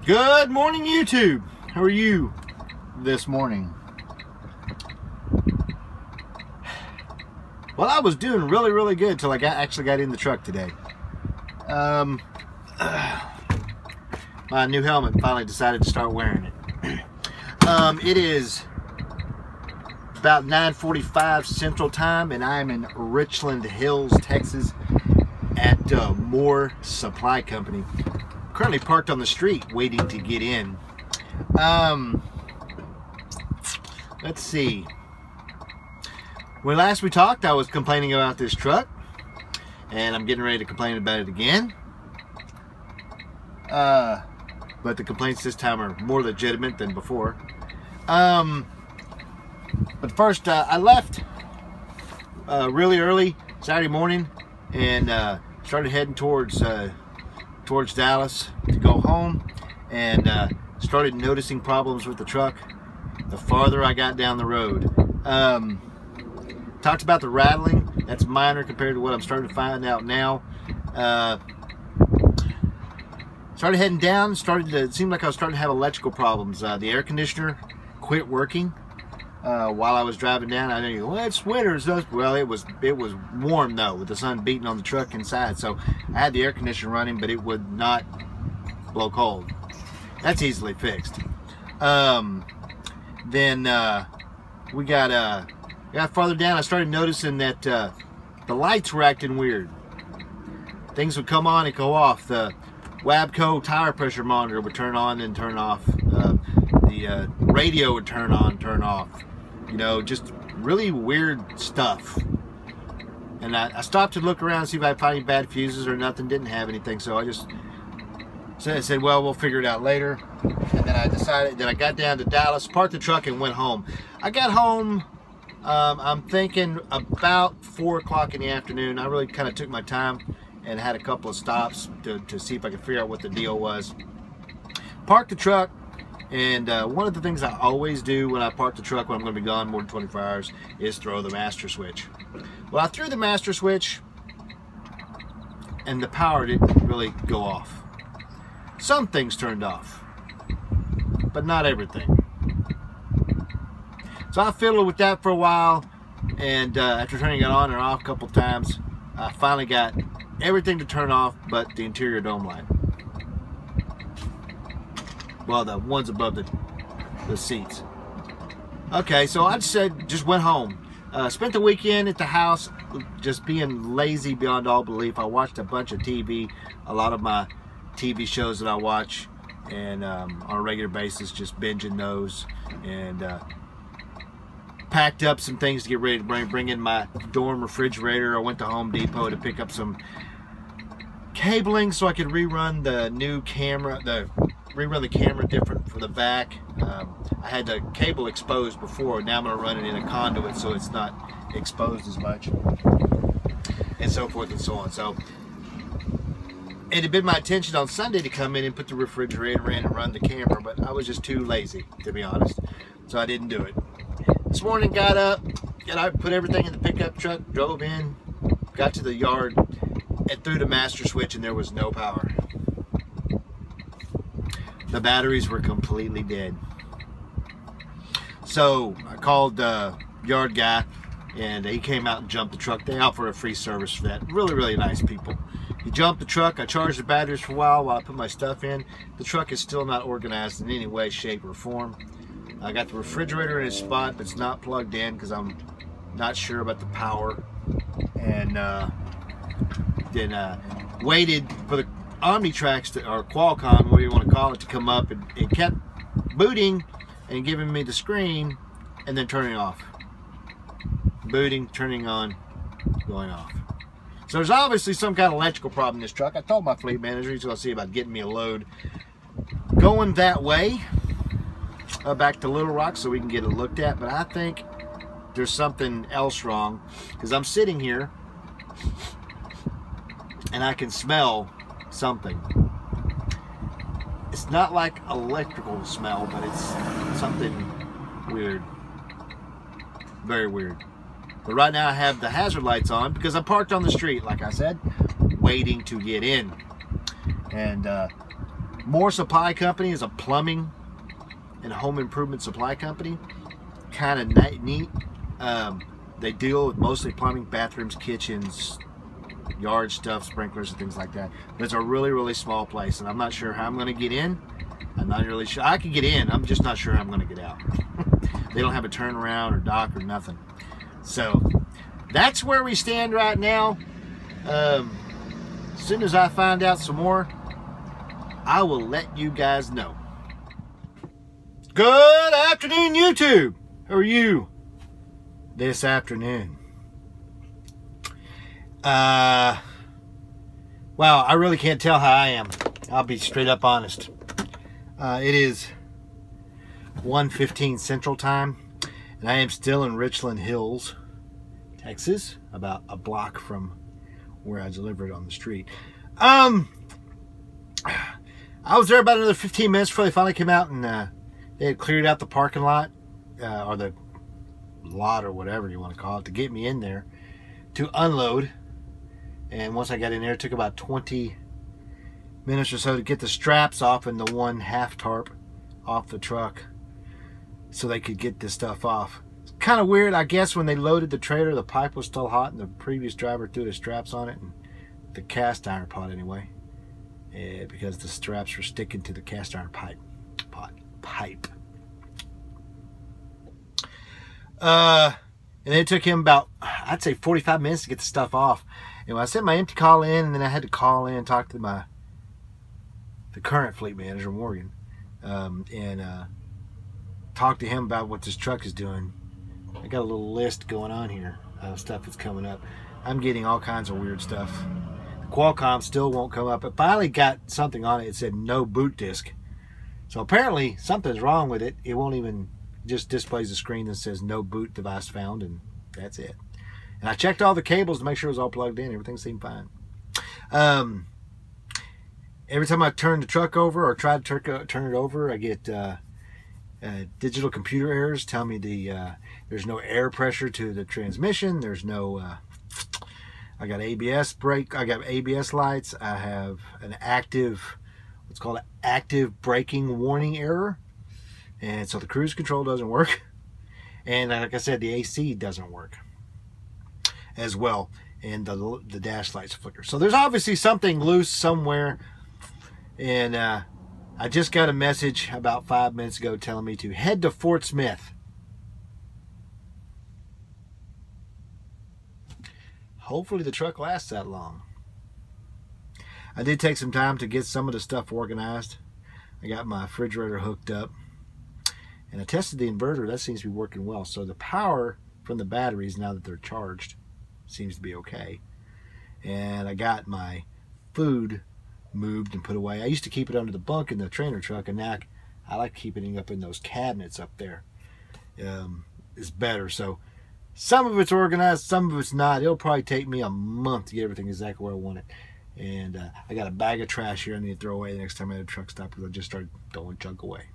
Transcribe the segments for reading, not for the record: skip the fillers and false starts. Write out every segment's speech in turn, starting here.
Good morning, YouTube. How are you this morning? Well, I was doing really good until I actually got in the truck today. My new helmet finally decided to start wearing it. It is about 9:45 Central Time, and I'm in Richland Hills, Texas, at Moore Supply Company. Currently parked on the street waiting to get in. Let's see. When last we talked, I was complaining about this truck, and I'm getting ready to complain about it again. But the complaints this time are more legitimate than before. But first, I left really early Saturday morning and started heading towards Dallas to go home, and started noticing problems with the truck the farther I got down the road. Talked about the rattling. That's minor compared to what I'm starting to find out now. Started heading down. It seemed like I was starting to have electrical problems. The air conditioner quit working while I was driving down. I didn't go, well, it's winter. Well, it was warm though, with the sun beating on the truck inside. So I had the air conditioner running, but it would not blow cold. That's easily fixed. Then we got farther down. I started noticing that the lights were acting weird. Things would come on and go off. The Wabco tire pressure monitor would turn on and turn off. The radio would turn on, turn off. You know, just really weird stuff. And I stopped to look around and see if I could find any bad fuses or nothing. Didn't have anything, so I just said, well, we'll figure it out later. And then I decided that I got down to Dallas, parked the truck, and went home. I got home, I'm thinking about 4 o'clock in the afternoon. I really kind of took my time and had a couple of stops to see if I could figure out what the deal was. Parked the truck, and one of the things I always do when I park the truck when I'm going to be gone more than 24 hours is throw the master switch. Well, I threw the master switch, and the power didn't really go off. Some things turned off, but not everything. So I fiddled with that for a while, and after turning it on and off a couple times, I finally got everything to turn off but the interior dome light. Well, the ones above the seats. Okay, so I just went home. Spent the weekend at the house just being lazy beyond all belief. I watched a bunch of TV, a lot of my TV shows that I watch, and on a regular basis, just binging those, and packed up some things to get ready to bring in my dorm refrigerator. I went to Home Depot to pick up some cabling so I could rerun the new camera, rerun the camera different for the back. I had the cable exposed before. Now I'm going to run it in a conduit so it's not exposed as much, and so forth and so on. So it had been my intention on Sunday to come in and put the refrigerator in and run the camera, but I was just too lazy, to be honest, so I didn't do it. This morning, got up, and I put everything in the pickup truck, drove in, got to the yard, and threw the master switch, and there was no power. The batteries were completely dead. So I called the yard guy, and he came out and jumped the truck. They offer a free service for that. Really nice people. He jumped the truck. I charged the batteries for a while I put my stuff in. The truck is still not organized in any way, shape, or form. I got the refrigerator in its spot, but it's not plugged in because I'm not sure about the power. And then waited for the Omnitrax or Qualcomm, whatever you want to call it, to come up, and it kept booting and giving me the screen and then turning off. Booting, turning on, going off. So there's obviously some kind of electrical problem in this truck. I told my fleet manager he's going to see about getting me a load going that way back to Little Rock so we can get it looked at. But I think there's something else wrong, because I'm sitting here and I can smell something. It's not like electrical smell, but it's something weird. Very weird. But right now I have the hazard lights on because I'm parked on the street, like I said, waiting to get in. And More Supply Company is a plumbing and home improvement supply company. Kind of neat. They deal with mostly plumbing, bathrooms, kitchens, yard stuff, sprinklers and things like that. But it's a really, really small place, and I'm not sure how I'm going to get in. I'm not really sure. I could get in. I'm just not sure how I'm going to get out. They don't have a turnaround or dock or nothing. So that's where we stand right now. As soon as I find out some more, I will let you guys know. Good afternoon, YouTube. How are you this afternoon? Wow, I really can't tell how I am. I'll be straight up honest. It is 1:15 Central Time, and I am still in Richland Hills, Texas, about a block from where I delivered on the street. I was there about another 15 minutes before they finally came out, and they had cleared out the parking lot, or the lot, or whatever you want to call it, to get me in there to unload. And once I got in there, it took about 20 minutes or so to get the straps off and the one half tarp off the truck so they could get this stuff off. It's kind of weird. I guess when they loaded the trailer, the pipe was still hot, and the previous driver threw the straps on it, and the cast iron pot anyway, because the straps were sticking to the cast iron pipe. And it took him about, I'd say, 45 minutes to get the stuff off. And I sent my empty call in, and then I had to call in and talk to the current fleet manager, Morgan, and talk to him about what this truck is doing. I got a little list going on here of stuff that's coming up. I'm getting all kinds of weird stuff. The Qualcomm still won't come up. It finally got something on it. It said no boot disk. So apparently something's wrong with it. It won't even, just displays a screen that says no boot device found, and that's it. And I checked all the cables to make sure it was all plugged in. Everything seemed fine. Every time I turn the truck over or try to turn it over, I get digital computer errors. Tell me there's no air pressure to the transmission. There's no. I got ABS brake. I got ABS lights. I have an active, what's called an active braking warning error, and so the cruise control doesn't work. And like I said, the AC doesn't work as well, and the dash lights flicker. So there's obviously something loose somewhere, and I just got a message about 5 minutes ago telling me to head to Fort Smith. Hopefully the truck lasts that long. I did take some time to get some of the stuff organized. I got my refrigerator hooked up, and I tested the inverter. That seems to be working well. So the power from the batteries, now that they're charged, seems to be okay. And I got my food moved and put away. I used to keep it under the bunk in the trailer truck, and now I like keeping it up in those cabinets up there. It's better. So some of it's organized, some of it's not. It'll probably take me a month to get everything exactly where I want it. And I got a bag of trash here I need to throw away the next time I had a truck stop, because I just started throwing junk away.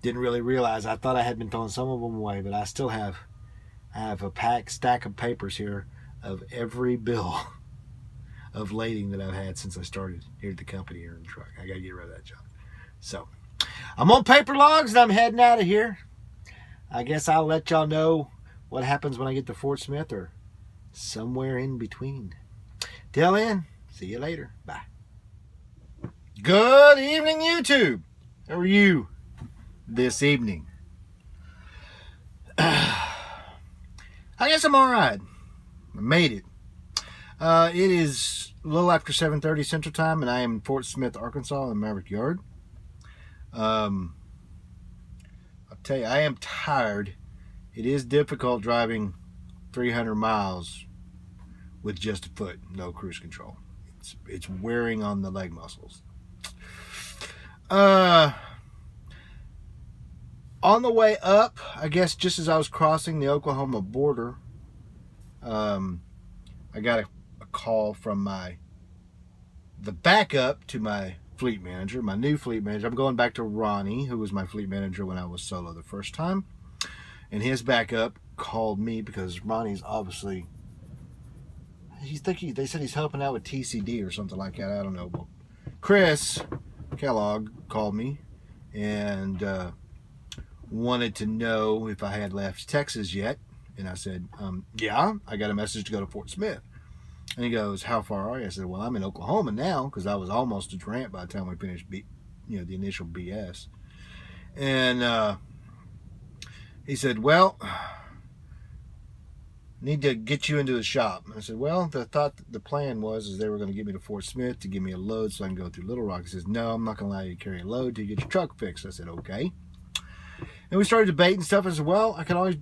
Didn't really realize. I thought I had been throwing some of them away, but I still have. I have a stack of papers here of every bill of lading that I've had since I started here at the company here in the truck. I got to get rid of that junk. So I'm on paper logs, and I'm heading out of here. I guess I'll let y'all know what happens when I get to Fort Smith, or somewhere in between. Till then, see you later. Bye. Good evening, YouTube. How are you this evening? I guess I'm all right. I made it. It is a little after 7:30 Central Time, and I am in Fort Smith, Arkansas, in the Maverick Yard. I'll tell you, I am tired. It is difficult driving 300 miles with just a foot, no cruise control. It's wearing on the leg muscles. On the way up, I guess just as I was crossing the Oklahoma border, I got a call from the backup to my fleet manager, my new fleet manager. I'm going back to Ronnie, who was my fleet manager when I was solo the first time. And his backup called me because Ronnie's obviously, they said he's helping out with TCD or something like that. I don't know. But Chris Kellogg called me and wanted to know if I had left Texas yet. And I said, yeah, I got a message to go to Fort Smith. And he goes, how far are you? I said, well, I'm in Oklahoma now, because I was almost at Durant by the time we finished, the initial BS. And he said, well, need to get you into the shop. And I said, well, the plan was they were going to get me to Fort Smith to give me a load so I can go through Little Rock. He says, no, I'm not going to allow you to carry a load till you get your truck fixed. I said, okay. And we started debating stuff. I said, well, I can always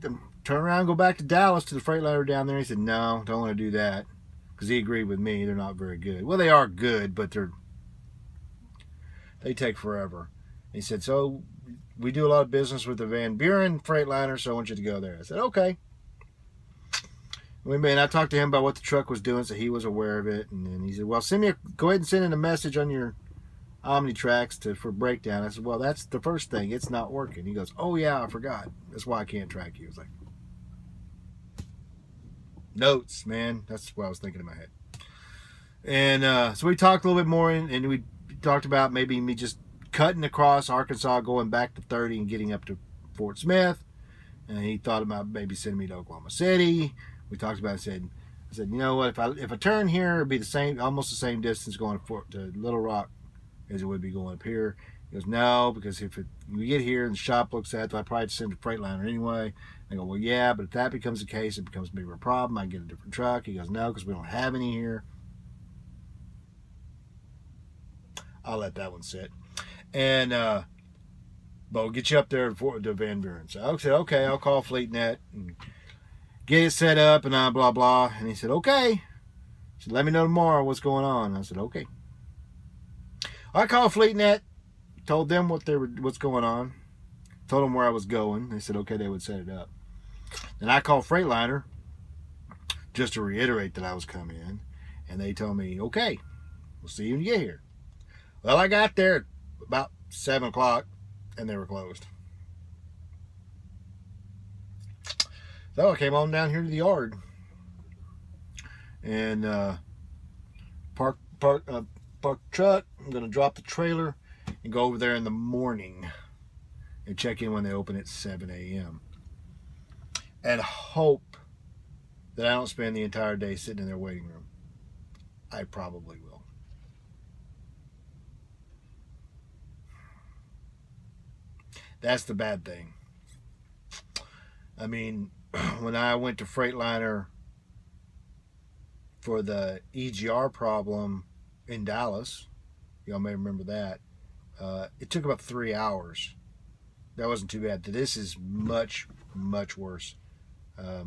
turn around and go back to Dallas to the Freightliner down there. He said, no, don't want to do that. Because he agreed with me. They're not very good. Well, they are good, but they take forever. He said, so we do a lot of business with the Van Buren Freightliner, so I want you to go there. I said, okay. And I talked to him about what the truck was doing, so he was aware of it. And then he said, well, go ahead and send in a message on your OmniTracks for breakdown. I said, well, that's the first thing. It's not working. He goes, oh, yeah, I forgot. That's why I can't track you. I was like, notes, man. That's what I was thinking in my head. And so we talked a little bit more, and we talked about maybe me just cutting across Arkansas, going back to 30 and getting up to Fort Smith. And he thought about maybe sending me to Oklahoma City. We talked about it. I said, you know what? If I turn here, it'd be almost the same distance going to Little Rock as it would be going up here. He goes, no, because if we get here and the shop looks at it, I'd probably send a Freightliner anyway. I go, well, yeah, but if that becomes the case, it becomes a bigger problem. I get a different truck. He goes, no, because we don't have any here. I'll let that one sit. And but we'll get you up there to Van Buren. So I said, okay, I'll call FleetNet and get it set up and blah, blah. And he said, okay. He said, let me know tomorrow what's going on. I said, okay. I called FleetNet, told them what's going on, told them where I was going. They said, okay, they would set it up. And I called Freightliner just to reiterate that I was coming in. And they told me, okay, we'll see you when you get here. Well, I got there at about 7 o'clock, and they were closed. So I came on down here to the yard and park the truck. I'm going to drop the trailer and go over there in the morning and check in when they open at 7 a.m. and hope that I don't spend the entire day sitting in their waiting room. I probably will. That's the bad thing. I mean, when I went to Freightliner for the EGR problem in Dallas, y'all may remember that, it took about 3 hours. That wasn't too bad. This is much, much worse. I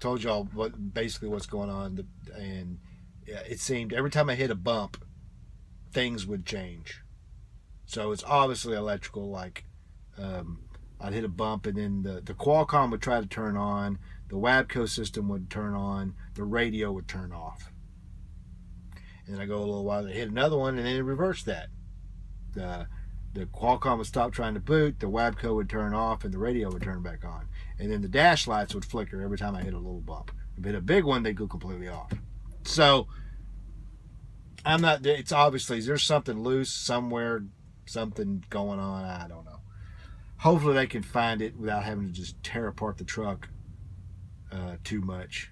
told y'all basically what's going on, and it seemed every time I hit a bump, things would change. So it's obviously electrical. Like I'd hit a bump, and then the Qualcomm would try to turn on, the WABCO system would turn on, the radio would turn off. And then I go a little while, I hit another one, and then it reversed that. The Qualcomm would stop trying to boot, the WABCO would turn off, and the radio would turn back on. And then the dash lights would flicker every time I hit a little bump. If I hit a big one, they'd go completely off. So it's obviously, there's something loose somewhere, something going on, I don't know. Hopefully they can find it without having to just tear apart the truck too much,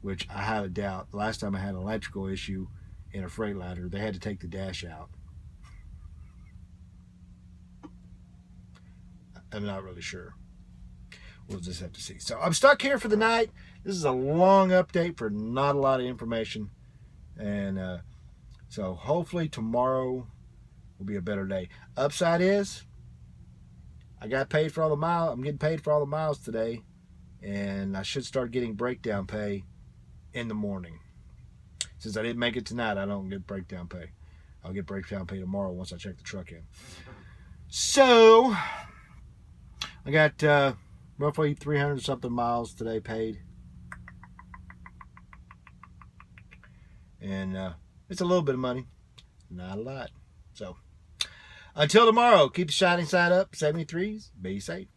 which I highly doubt. The last time I had an electrical issue in a Freightliner, they had to take the dash out. I'm not really sure. We'll just have to see. So I'm stuck here for the night. This is a long update for not a lot of information. And so hopefully tomorrow will be a better day. Upside is I got paid for all the miles. I'm getting paid for all the miles today. And I should start getting breakdown pay in the morning. Since I didn't make it tonight, I don't get breakdown pay. I'll get breakdown pay tomorrow once I check the truck in. So I got roughly 300 something miles today paid. And it's a little bit of money. Not a lot. So until tomorrow, keep the shining side up. 73s. Be safe.